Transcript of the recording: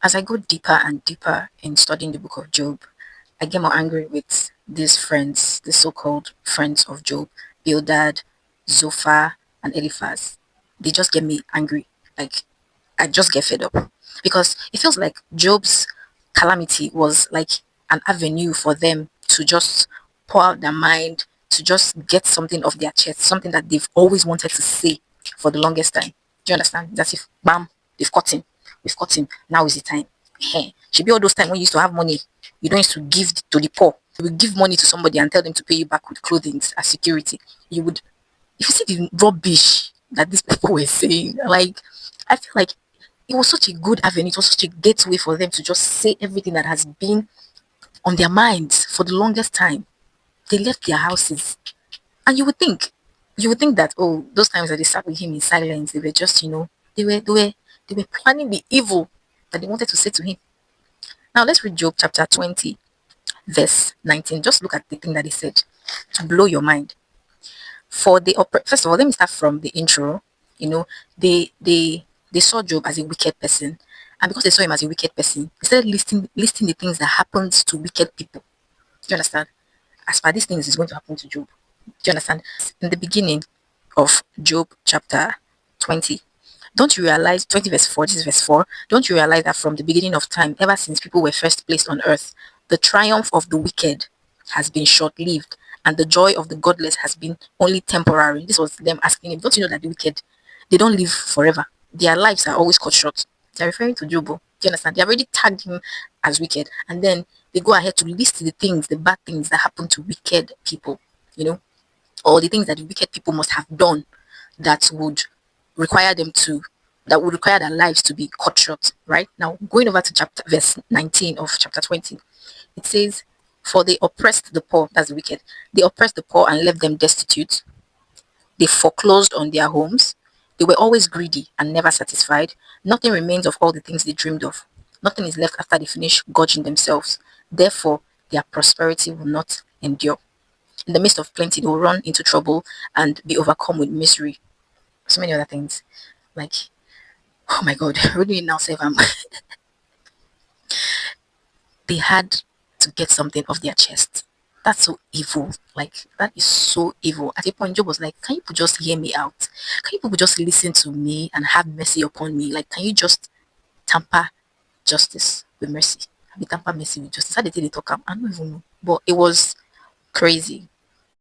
As I go deeper and deeper in studying the book of Job, I get more angry with these friends, the so-called friends of Job, Bildad, Zophar, and Eliphaz. They just get me angry. Like, I just get fed up because it feels like Job's calamity was like an avenue for them to just pour out their mind, to just get something off their chest, something that they've always wanted to say for the longest time. Do you understand? That's if bam, they've caught him. We've caught him. Now is the time. Should be all those time when you used to have money, you don't used to give to the poor. You would give money to somebody and tell them to pay you back with clothing as security. You would, if you see the rubbish that these people were saying, like, I feel like it was such a good avenue, it was such a gateway for them to just say everything that has been on their minds for the longest time. They left their houses. And you would think that, oh, those times that they sat with him in silence, they were just, they were planning the evil that they wanted to say to him. Now let's read Job chapter 20, verse 19. Just look at the thing that he said to blow your mind. First of all, let me start from the intro. You know, they saw Job as a wicked person, and because they saw him as a wicked person, they started listing the things that happens to wicked people. Do you understand? As per these things is going to happen to Job. Do you understand? In the beginning of Job chapter 20, don't you realize 20 verse 4, this is verse 4, don't you realize that from the beginning of time, ever since people were first placed on earth, the triumph of the wicked has been short-lived, and the joy of the godless has been only temporary. This was them asking him, don't you know that the wicked, they don't live forever? Their lives are always cut short. They're referring to Job. Do you understand? They already tagged him as wicked, and then they go ahead to list the things, the bad things that happen to wicked people, you know, or the things that the wicked people must have done that would require them to that would require their lives to be cut short. Right now, going over to chapter verse 19 of chapter 20, it says, for they oppressed the poor, that's the wicked, they oppressed the poor and left them destitute. They foreclosed on their homes. They were always greedy and never satisfied. Nothing remains of all the things they dreamed of. Nothing is left after they finish gorging themselves. Therefore, their prosperity will not endure. In the midst of plenty, they will run into trouble and be overcome with misery. So many other things. Like, oh my God, really now save them. They had to get something off their chest. That's so evil. Like, that is so evil. At a point, Job was like, can you people just hear me out? Can you people just listen to me and have mercy upon me? Like, can you just tamper justice with mercy? Have you tamper mercy with justice? How did they talk? I don't even know. But it was crazy.